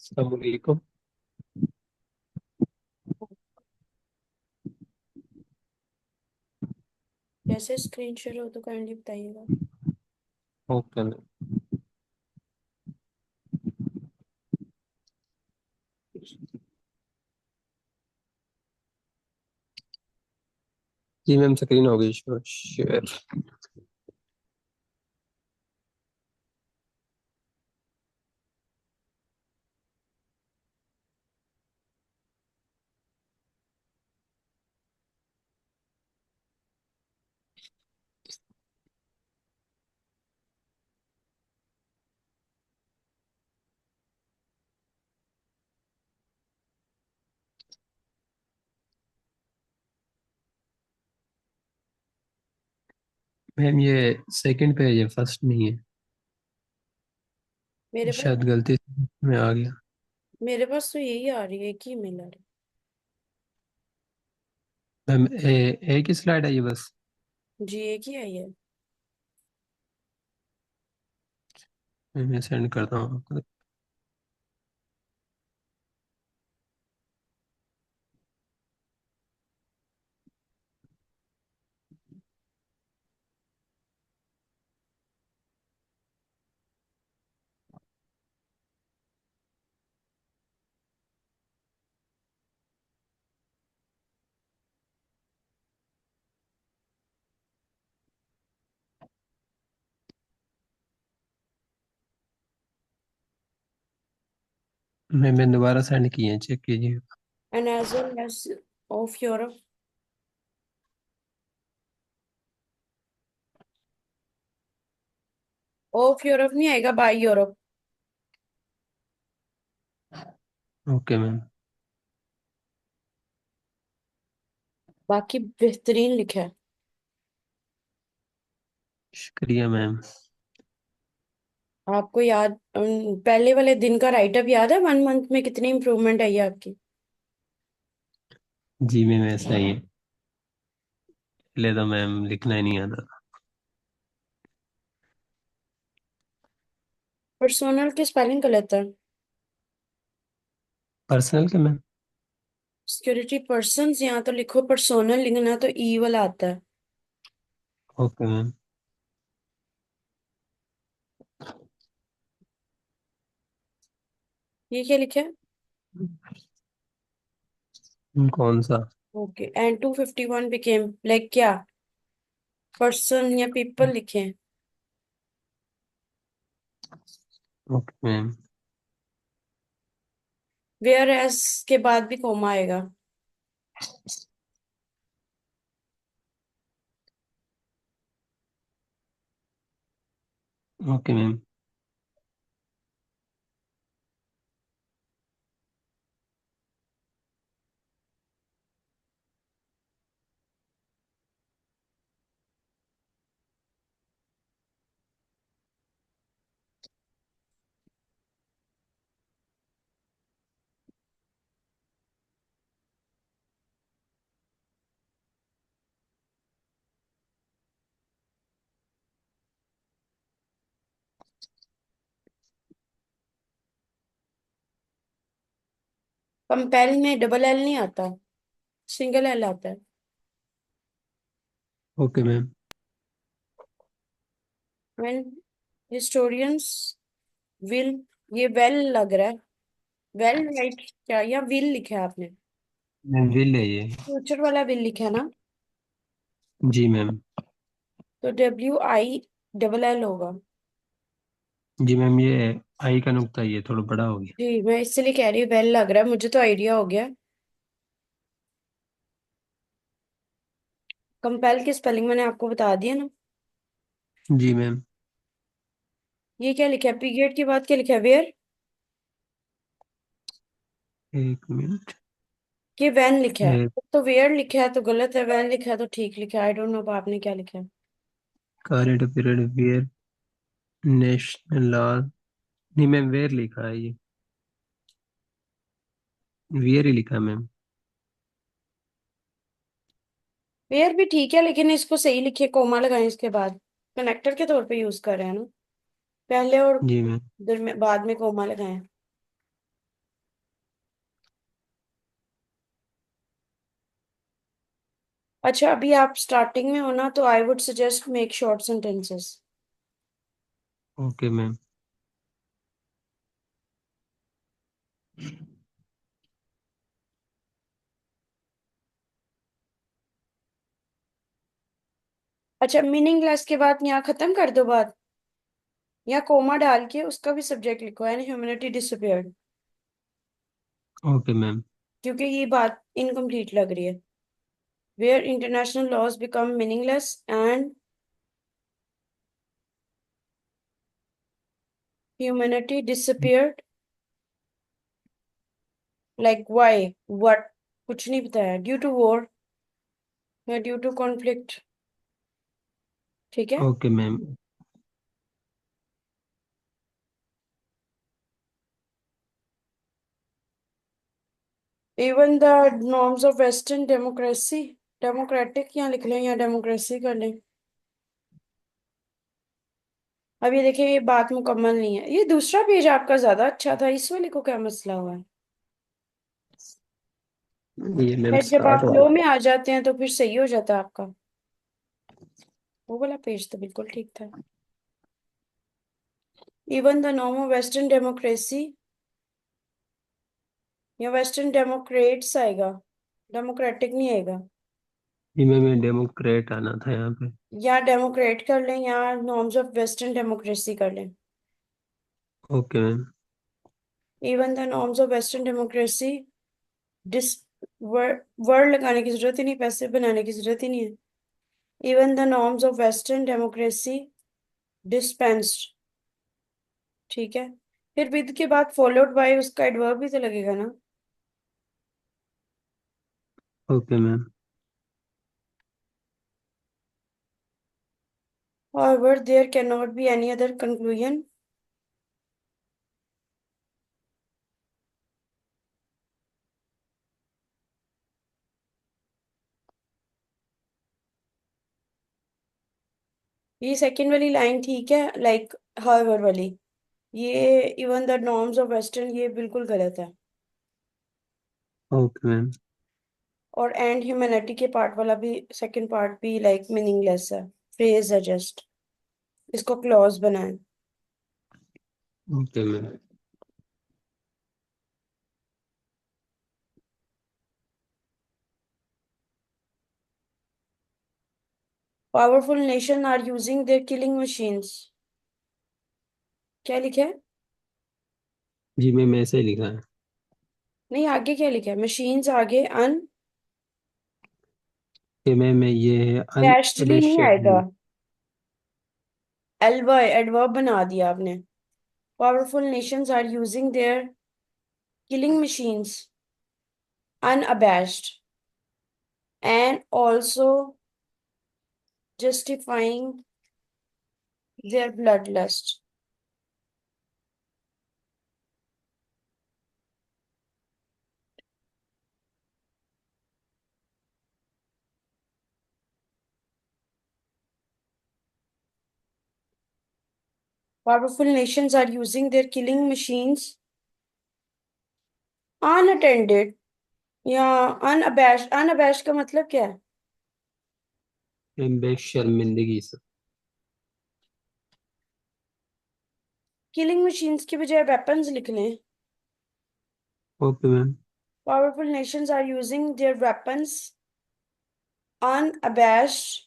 अस्सलाम वालेकुम। जैसे स्क्रीन शेयर हो तो काइंडली बताइएगा। ओके। जी मैम, स्क्रीन हो गई शेयर। मैम ये सेकंड पेज है, फर्स्ट नहीं है। मेरे पास शायद गलती से में आ गया। मेरे पास तो यही आ रही है कि ईमेल आ रही मैम एक ही स्लाइड है ये बस। है। जी एक ही आई है। मैं सेंड करता हूँ आपको। मैं दोबारा सेंड किए हैं, चेक कीजिए। And as well as of Europe. Of Europe नहीं आएगा, बाय यूरोप। Okay ma'am. बाकी बेहतरीन लिखा है। शुक्रिया मैम। आपको याद पहले वाले दिन का राइटअप याद है? 1 मंथ में कितनी इंप्रूवमेंट आई है आपकी? जी मैम, ऐसा ही है। पहले तो मैम लिखना ही नहीं आता था। पर्सोनल की स्पेलिंग गलत है। पर्सनल के मैम। सिक्योरिटी पर्सन यहाँ तो लिखो, पर्सोनल लिखना तो ई वाला आता है। Okay ma'am. ये क्या लिखा है? कौन सा? ओके, एंड 251 बिकेम लाइक क्या? पर्सन या पीपल लिखे हैं। Okay ma'am. वेयर एस के बाद भी कोमा आएगा। Okay ma'am. कंपेल में डबल एल नहीं आता, सिंगल एल आता है। Okay ma'am. When historians will, ये वेल लग रहा है। वेल राइट क्या, या विल लिखा है आपने? मैम विल है ये। फ्यूचर वाला विल लिखा है ना? जी मैम। तो WI डबल एल होगा। जी मैम, ये आई का नुक्ता ये थोड़ा बड़ा हो गया। जी मैं इसलिए कह रही हूँ वेल लग रहा है, मुझे तो आइडिया हो गया। कंपेल की स्पेलिंग मैंने आपको बता दिया ना। जी मैम। ये क्या लिखा है? पीरियड के बाद क्या लिखा है? वेयर। एक मिनट। कि वैन लिखा है। ए, तो वेयर लिखा है तो गलत है, वैन लिखा है तो ठीक लिखा है। आई डोंट नो आपने क्या लिखा है। Current period where national law. नहीं मैम, वेयर लिखा है ये। वेयर ही लिखा है मैम। वेयर भी ठीक है, लेकिन इसको सही लिखिए, कोमा लगाएं इसके बाद। कनेक्टर के तौर पे यूज कर रहे हैं ना, पहले और जी मैम। बाद में कोमा लगाएं। अच्छा, अभी आप स्टार्टिंग में हो ना, तो I would suggest make short sentences. Okay ma'am. अच्छा, मीनिंगलेस के बाद यहाँ खत्म कर दो बात, या कोमा डाल के उसका भी सब्जेक्ट लिखो, and humanity disappeared, okay ma'am. क्योंकि ये बात इनकम्प्लीट लग रही है. Where international laws become meaningless and humanity disappeared, like why, what, कुछ नहीं बताया, ड्यू टू वॉर या ड्यू टू कॉन्फ्लिक्ट. ठीक है. Okay ma'am. Even the norms of western democracy, democratic यहाँ लिख लें या डेमोक्रेसी कर लें. अब ये देखिए, ये बात मुकम्मल नहीं है. ये दूसरा पेज आपका ज्यादा अच्छा था, इस वाले को क्या मसला हुआ है? ये मैम शायद जब स्टार्ट आप फ्लो वाला. में आ जाते हैं तो फिर सही हो जाता है आपका. वो वाला पेज तो बिल्कुल ठीक था. Even the norm of western democracy, या वेस्टर्न डेमोक्रेट्स आएगा, डेमोक्रेटिक नहीं आएगा. ये मैम डेमोक्रेट आना था यहाँ पे. या डेमोक्रेट कर लें या नॉर्म्स ऑफ वेस्टर्न डेमोक्रेसी कर लें. Okay ma'am. Even the norms of western democracy dis, word लगाने की जरूरत ही नहीं, पैसे बनाने की जरूरत ही नहीं है. Even the norms of western democracy dispensed. ठीक है. फिर विद के बाद फॉलोड बाय उसका एडवर्ब भी तो लगेगा ना. Okay ma'am. However, there cannot be any other conclusion. ये सेकंड वाली लाइन ठीक है, लाइक however वाली. ये even the norms of western, ये बिल्कुल गलत है. Okay ma'am. और एंड ह्यूमैनिटी के पार्ट वाला भी, सेकंड पार्ट भी लाइक मीनिंगलेस है, फ्रेज है जस्ट. इसको क्लॉज बनाए. Okay ma'am. Powerful nation are using their killing machines. क्या लिखा है? जी मैम ऐसे ही लिखा है. नहीं, आगे क्या लिखा है? मशीन्स आगे अन कि मैम ये है बेस्टली नहीं आएगा, अनएबेशडली. एल्वा एडवर्ब बना दिया आपने. Powerful nations are using their killing machines unabashed and also justifying their bloodlust. Powerful nations are using their killing machines unattended या unabashed. Unabashed का मतलब क्या है? मैम बेशर्मिंदगी से. किलिंग मशीन्स की बजाय वेपन्स लिख लें. Okay ma'am. Powerful nations are using their weapons unabashed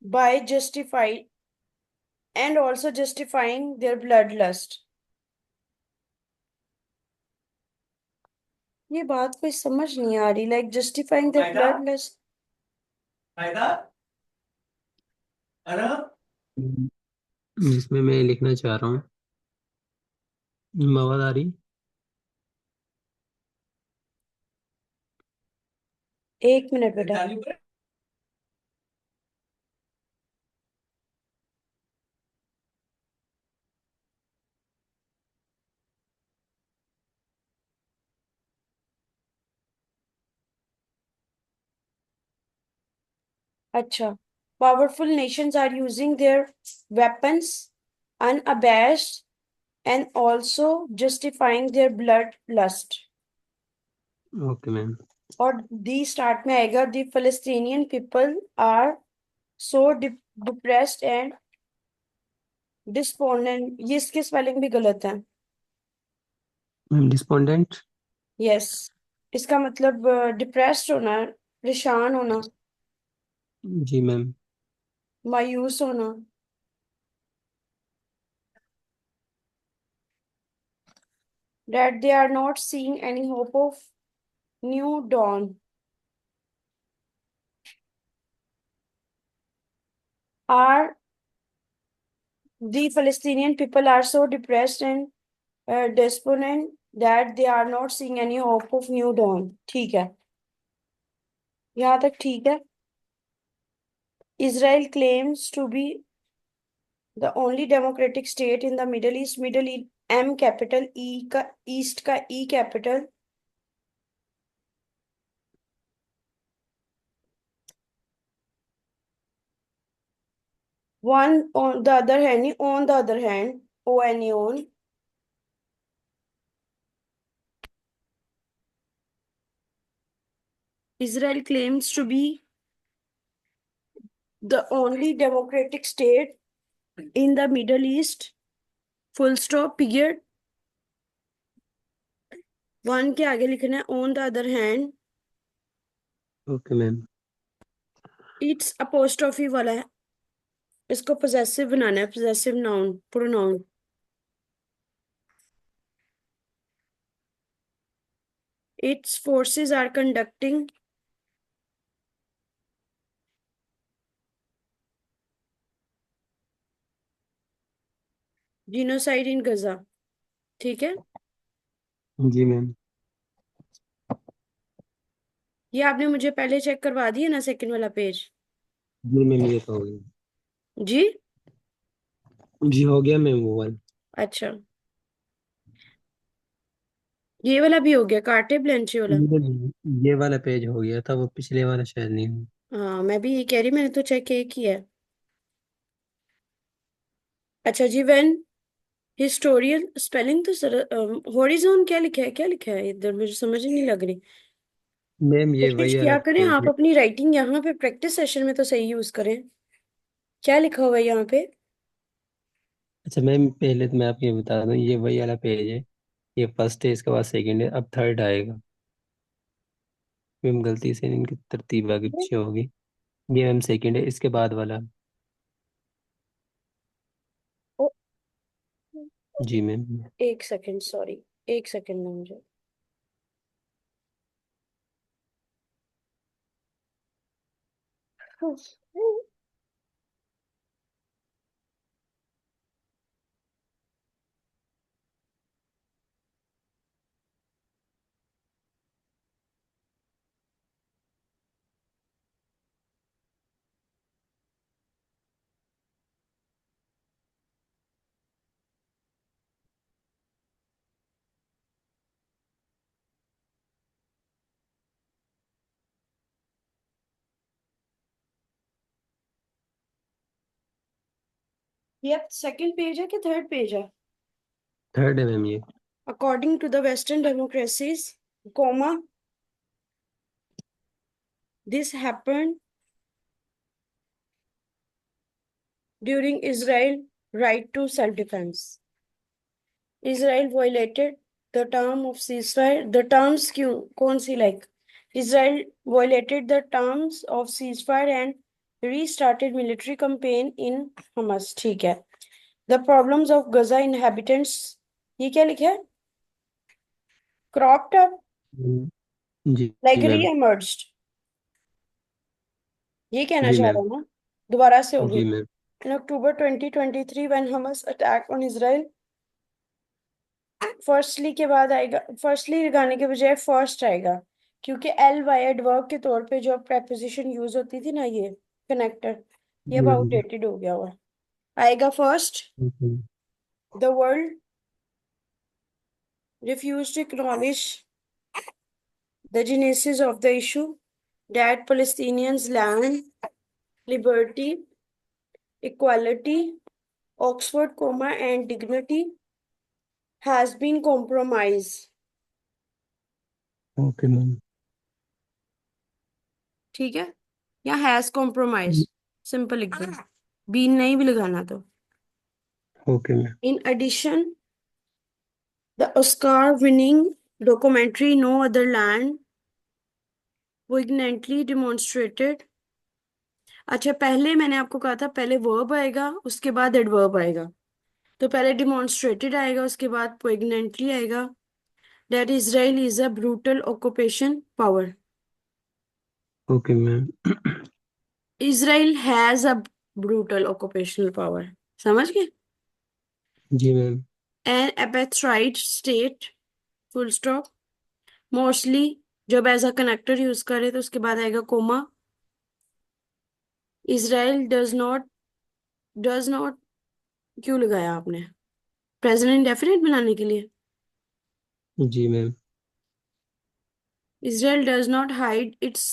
by justified and also justifying their bloodlust. ये बात कोई समझ नहीं आ रही, लाइक जस्टिफाइंग their bloodlust. जिसमें मैं लिखना चाह रहा हूँ मवादारी. एक मिनट बेटा. अच्छा. Powerful nations are using their weapons unabashed and also justifying their bloodlust. Okay ma'am. और दी स्टार्ट में आएगा, the Palestinian people are so depressed and despondent. ये इसकी स्पेलिंग भी गलत है। मैम डिस्पोंडेंट। यस, इसका मतलब डिप्रेस्ड होना, परेशान होना, जी मैम। मायूस होना। That they are not seeing any hope of new dawn. Are the Palestinian people are so depressed and despondent that they are not seeing any hope of new dawn. ठीक है, यहाँ तक ठीक है। Israel claims to be the only democratic state in the Middle East. Middle East M capital, E का East का E capital. One on the other hand, on the other hand, on Israel claims to be the only democratic state in the Middle East. Full stop, period. One के आगे लिखना है on the other hand. Okay ma'am. It's apostrophe वाला है, इसको possessive बनाना है, possessive noun, pronoun. Its forces are conducting genocide in Gaza. ठीक है, जी मैम। ये आपने मुझे पहले चेक करवा दिया ना, सेकंड वाला पेज। जी मैम ये तो हो गया। जी, जी हो गया मैम वो वाला। अच्छा, ये वाला भी हो गया, कार्टे ब्लेंचे वाला। ये वाला पेज हो गया था, वो पिछले वाला शायद नहीं हुआ। हाँ, मैं भी ये कह रही, मैंने तो चेक एक किया है। अच्छा जी, व्हेन हिस्टोरियन स्पेलिंग तो सर, हॉरिजॉन क्या लिखा है, क्या लिखा है इधर, मुझे समझ ही नहीं लग रही। मैम ये कोशिश वही वाला किया करें पेज आप है। अपनी राइटिंग यहाँ पे प्रैक्टिस सेशन में तो सही यूज करें। क्या लिखा हुआ है यहाँ पे? अच्छा मैम पहले तो मैं आपको ये बता दूं, ये वही वाला पेज है। ये फर्स्ट है, इसके बाद सेकंड है, अब थर्ड आएगा। मैम गलती से इनकी तरतीब आगे पीछे होगी। ये मैम सेकंड है, इसके बाद वाला। ओ, जी मैम। एक सेकंड, सॉरी, एक सेकंड में मुझे। ये सेकंड पेज है कि थर्ड पेज है? थर्ड है मैम ये। According to the western democracies, comma, this happened during Israel right to self defence. Israel violated the term of ceasefire. The terms क्यों, कौन सी, like Israel violated the terms of ceasefire and restarted military campaign in Hamas. ठीक है। The problems of Gaza inhabitants, ये क्या लिखा है? Cropped up जी like जी ma'am. re-emerged, ये कहना जी चाह रहा मैम। हूँ ना, दोबारा से हो गई। जी ma'am. In October 2023 when Hamas attack on Israel, firstly के बाद आएगा, फर्स्टली लगाने के बजाय फर्स्ट आएगा, क्योंकि एल वाई एडवर्ब के तौर पे जो प्रेपोजिशन यूज होती थी ना, ये कनेक्टर, ये अब जी आउटडेटेड हो गया हुआ है। आएगा first. Ma'am. The world refused to acknowledge the genesis of the issue, that Palestinians land, liberty, equality, Oxford comma and dignity has been compromised. Okay ma'am. ठीक है, या हैज कॉम्प्रोमाइज, सिंपल लिख दो, बीन नहीं भी लगाना तो। Okay ma'am. In addition, the Oscar winning documentary no other land poignantly demonstrated। अच्छा, पहले मैंने आपको कहा था पहले वर्ब आएगा उसके बाद एडवर्ब आएगा, तो पहले डिमॉन्स्ट्रेटेड आएगा उसके बाद poignantly आएगा। That Israel is a brutal occupation power. Okay ma'am. Israel has a brutal occupational power, समझ गए। जी ma'am. An apartheid state, full stop. Mostly, जब एज अ कनेक्टर यूज करे तो उसके बाद आएगा कोमा। इजराइल डज नॉट क्यों लगाया आपने, प्रेजेंट इंडेफिनिट बनाने के लिए। जी ma'am. Israel does not hide its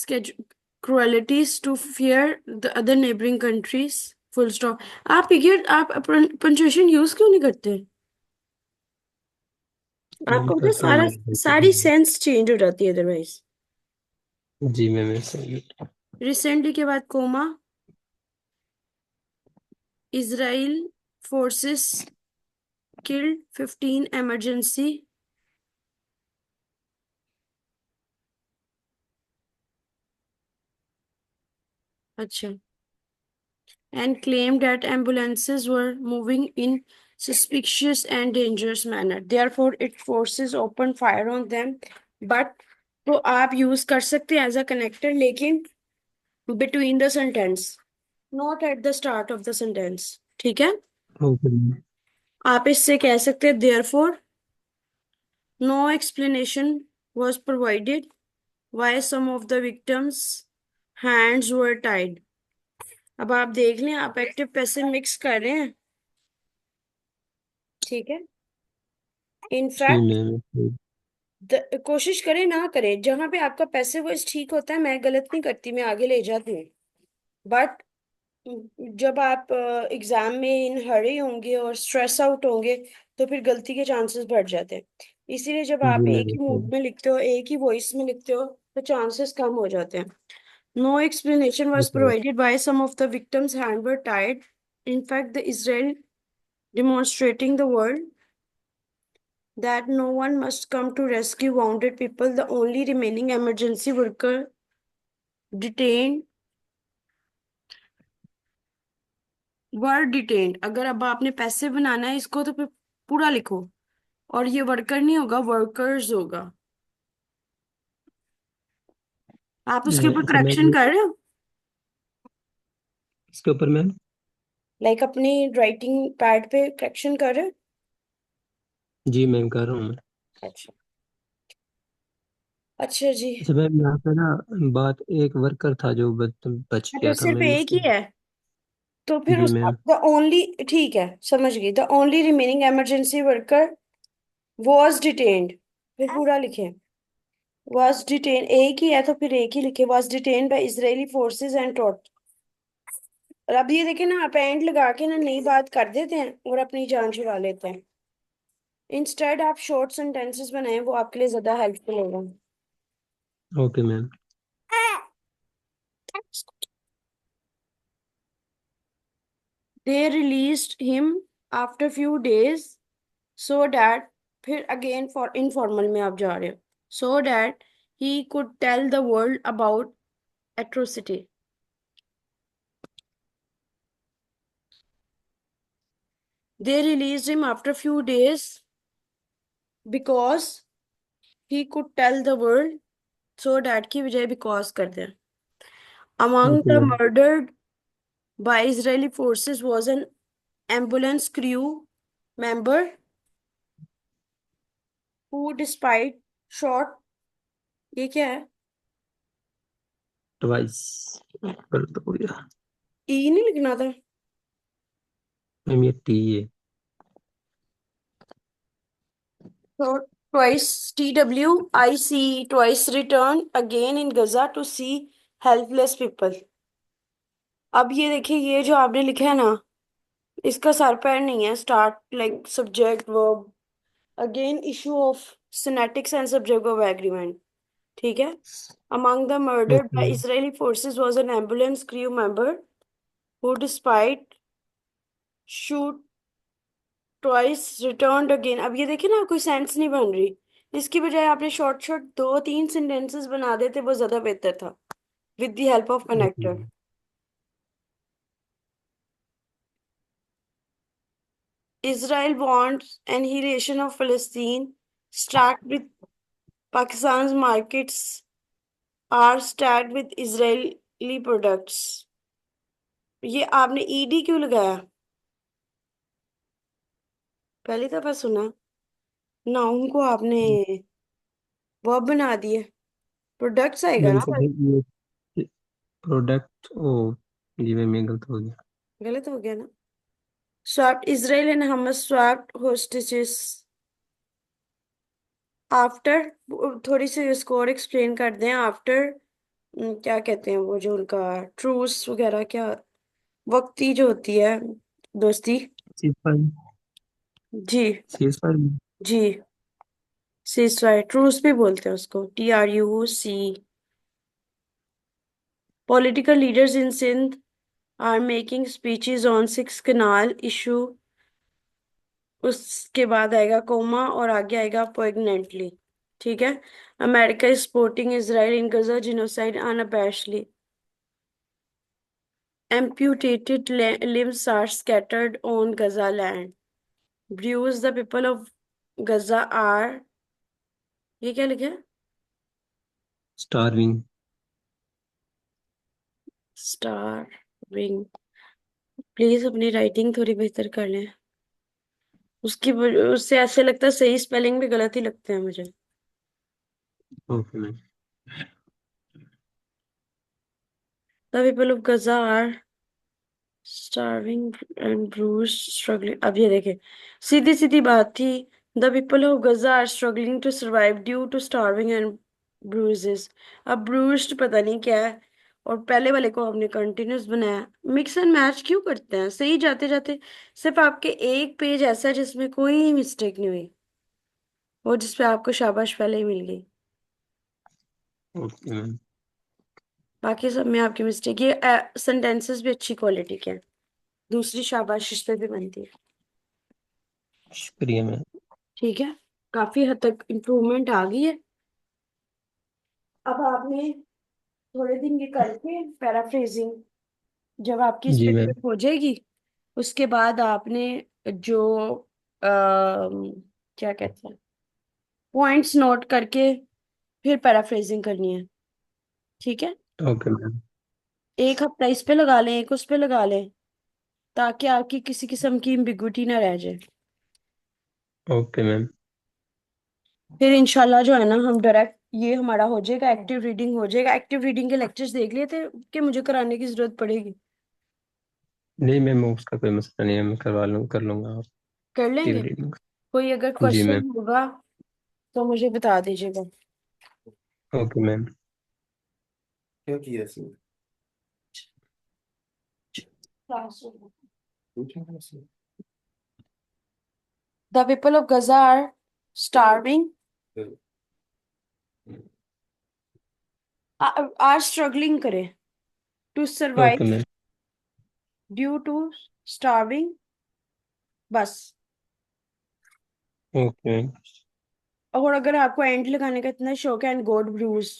cruelties to fear the other neighboring countries. Full stop। आप पीरियड, आप पंचुएशन यूज क्यों नहीं करते। मैम आपका मतलब करता हूँ सारा, सारी मैं। सेंस चेंज हो जाती है अदरवाइज। जी मैम ऐसा ही। रिसेंटली के बाद coma. Israel forces killed 15 emergency। अच्छा, and claimed that ambulances were moving in suspicious and dangerous manner. Therefore, it forces open fire on them. But तो आप यूज कर सकते हैं एज अ कनेक्टर, लेकिन between the sentence, not at the start of the sentence, ठीक है। Okay ma'am. आप इससे कह सकते हैं therefore no explanation was provided why some of the victims hands were tied। अब आप देख लें, आप एक्टिव पैसिव मिक्स कर रहे हैं, ठीक है। जी इनफैक्ट मैम। कोशिश करें ना करें, जहां पे आपका पैसिव वॉइस ठीक होता है मैं गलत नहीं करती, मैं आगे ले जाती हूँ। बट जब आप एग्जाम में इन हरी होंगे और स्ट्रेस आउट होंगे तो फिर गलती के चांसेस बढ़ जाते हैं। इसीलिए जब जी आप एक मैम ही ऐसा मूड ही। में लिखते हो, एक ही वॉइस में लिखते हो, तो चांसेस कम हो जाते हैं। No explanation was okay. provided why some of the victims' hands were tied. In fact, the Israel demonstrating the world that no one must come to rescue wounded people. The only remaining emergency worker detained were detained। अगर अब आपने पैसे बनाना है इसको तो फिर पूरा लिखो, और ये वर्कर नहीं होगा, वर्कर्स होगा। आप उसके ऊपर अच्छा करेक्शन मैम कर रहे हो, इसके ऊपर मैम। लाइक अपनी राइटिंग पैड पे करेक्शन कर रहे हो। जी मैम कर रहा हूँ मैं। अच्छा, अच्छा जी। अच्छा मैम यहाँ पे ना बात एक वर्कर था जो बच अच्छा, गया था सिर्फ मैम एक उसको। ही है तो फिर जी उसका मैम। द ओनली, ठीक है समझ गई, the only remaining emergency worker was detained, फिर पूरा लिखे। वॉज डिटेन, एक ही है तो फिर एक ही लिखे, was detain by Israeli forces and torture. और अब ये देखे ना, आप एंड लगा के ना नई बात कर देते हैं और अपनी जान छुड़ा लेते हैं। इंस्टेड आप शॉर्ट सेंटेंसेस बनाएं, वो आपके लिए ज्यादा हेल्पफुल होगा। Okay ma'am. They released him after few days so that, फिर अगेन फॉर इनफॉर्मल में आप जा रहे हो, so that he could tell the world about atrocity. They released him after few days because he could tell the world, so that की बजाय because कर दें। Among okay the ma'am. murdered by Israeli forces was an ambulance crew member who, despite shot, ये क्या है, twice गलत हो गया। ई नहीं लिखना था। मैम ये टी है। So twice, TWICE, twice returned again in Gaza to see helpless people। अब ये देखिए, ये जो आपने लिखा है ना, इसका सर पैर नहीं है, start like subject verb, again issue of syntactics and subject verb agreement. ठीक है। Among the murdered okay by ma'am. Israeli forces was an ambulance crew member who, despite shoot twice, returned again। अब ये देखिए ना, कोई sense नहीं बन रही। इसकी बजाय आपने शॉर्ट शॉर्ट 2-3 सेंटेंसेस बना देते, वो ज्यादा बेहतर था। With the help of okay connector. Ma'am. Israel wants annihilation of Palestine. Stacked with Pakistan's markets are stacked with Israeli products। ये आपने ईडी क्यों लगाया? पहली दफा सुना। नाउन को आपने वर्ब बना दिए। प्रोडक्ट्स आएगा मैम ना फिर बस। ये प्रोडक्ट ओ, जी मैम ये गलत हो गया। गलत हो गया ना। Swapped Israel and Hamas swapped hostages after. थोड़ी सी इसको और एक्सप्लेन कर दें। आफ्टर क्या कहते हैं वो जो उनका ट्रूस वगैरह, क्या वक्ती जो होती है दोस्ती। Cease fire. जी। Cease fire. जी। सीजफायर ट्रूस भी बोलते हैं उसको, TRUC। Political leaders in Sindh are making speeches on six canal issue. उसके बाद आएगा कोमा और आगे आएगा पोइगनेंटली। ठीक है। America is supporting Israel in Gaza genocide unabashedly. amputated limbs are scattered on Gaza land। Bruise the people of Gaza are, ये क्या लिखा है? स्टारविंग। स्टारविंग। प्लीज अपनी राइटिंग थोड़ी बेहतर कर लें। उससे ऐसे लगता है सही स्पेलिंग भी गलत ही लगते हैं मुझे। Okay ma'am. The people of Gaza are starving and bruised, struggling। अब ये देखे, सीधी सीधी बात थी। The people of Gaza are struggling to survive due to starving and bruises. अब ब्रूस्ड पता नहीं क्या है, और पहले वाले को हमने कंटिन्यूस बनाया। मिक्स एंड मैच क्यों करते हैं? सही जाते जाते सिर्फ आपके एक पेज ऐसा है जिसमें कोई मिस्टेक नहीं हुई, वो जिसपे आपको शाबाश पहले ही मिल गई। Okay ma'am. बाकी सब में आपकी मिस्टेक। ये सेंटेंसेस भी अच्छी क्वालिटी के हैं। दूसरी शाबाश इस पे भी बनती है। शुक्रिया मैम। ठीक है। काफी हद तक इम्प्रूवमेंट आ गई है। अब आपने थोड़े दिन ये करके पैराफ्रेजिंग, जब आपकी इस पे जी मैम। grip हो जाएगी, उसके बाद आपने जो क्या कहते हैं, पॉइंट्स नोट करके फिर पैराफ्रेजिंग करनी है। ठीक है। Okay ma'am. एक हफ्ता इस पे लगा लें, एक उस पे लगा लें, ताकि आपकी किसी किस्म की एम्बिगुइटी ना रह जाए। Okay ma'am. फिर इंशाल्लाह जो है ना, हम डायरेक्ट ये हमारा हो जाएगा, एक्टिव रीडिंग हो जाएगा। एक्टिव रीडिंग के लेक्चर्स देख लिए थे कि मुझे कराने की जरूरत पड़ेगी? नहीं मैम उसका कोई मसला नहीं है, मैं करवा लूँ कर लूँगा आप कर टीवी लेंगे। रीडिंग। कोई अगर जी मैम। क्वेश्चन होगा तो मुझे बता दीजिएगा। Okay ma'am. क्या किया इसने? The people of Gaza are starving, are struggling करें to okay survive ma'am. Due to starving. बस। Okay ma'am. और अगर आपको एंड लगाने का इतना शौक है, एंड गॉड ब्रूज,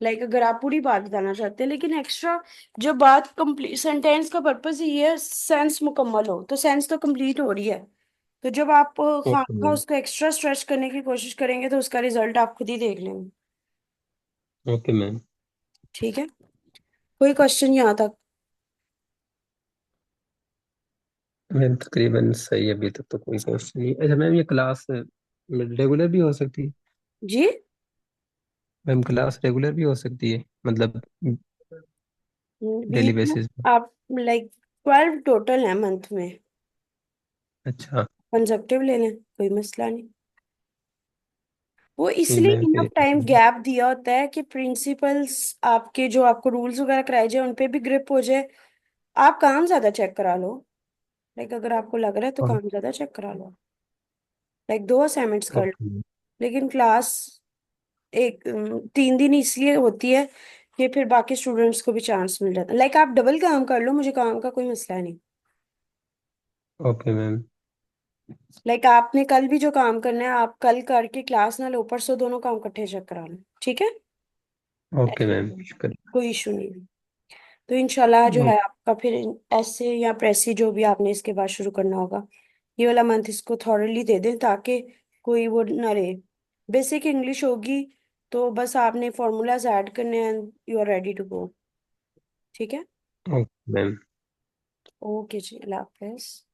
अगर आप पूरी बात बताना चाहते हैं, लेकिन एक्स्ट्रा जो बात कंप्लीट, सेंटेंस का पर्पस ही है सेंस मुकम्मल हो, तो सेंस तो कंप्लीट हो रही है। तो जब आप ओके खामखा मैम। उसको एक्स्ट्रा स्ट्रेच करने की कोशिश करेंगे, तो उसका रिजल्ट आप खुद ही देख लेंगे। Okay ma'am. ठीक है। कोई क्वेश्चन यहाँ तक? मैम तकरीबन सही है, अभी तक तो कोई क्वेश्चन नहीं। अच्छा मैम ये क्लास रेगुलर भी हो सकती है? जी। मैम क्लास रेगुलर भी हो सकती है, मतलब डेली वीक में बेसिस पे? आप 12 टोटल है मंथ में। अच्छा। कंसेप्टिव ले लें, कोई मसला नहीं। वो नहीं इसलिए मैम इनफ फिर। टाइम गैप दिया होता है कि प्रिंसिपल्स आपके, जो आपको रूल्स वगैरह कराए जाए, उन पे भी ग्रिप हो जाए। आप काम ज्यादा चेक करा लो। अगर आपको लग रहा है तो काम ज्यादा चेक करा लो। 2 असाइनमेंट्स कर लो। ओके। लेकिन क्लास एक 3 दिन इसलिए होती है कि फिर बाकी स्टूडेंट्स को भी चांस मिल जाता है। लाइक आप डबल काम कर लो, मुझे काम का कोई मसला नहीं। Okay ma'am. लाइक आपने कल भी जो काम करना है आप कल करके क्लास ना लो, परसों दोनों काम इकट्ठे चेक करा लो, ठीक है? ओके ऐसे मैम, करो, शुक्रिया। कोई इशू नहीं है। तो इंशाल्लाह जो ओ- है आपका फिर ऐसे या प्रेसी जो भी आपने इसके बाद शुरू करना होगा, ये वाला मंथ इसको थॉरली दे दें ताकि कोई वो ना रहे। बेसिक इंग्लिश होगी तो बस आपने फॉर्मूलाज ऐड करने हैं, you are ready to go. ठीक है? Okay ma'am. ओके जी, अल्लाह हाफिज।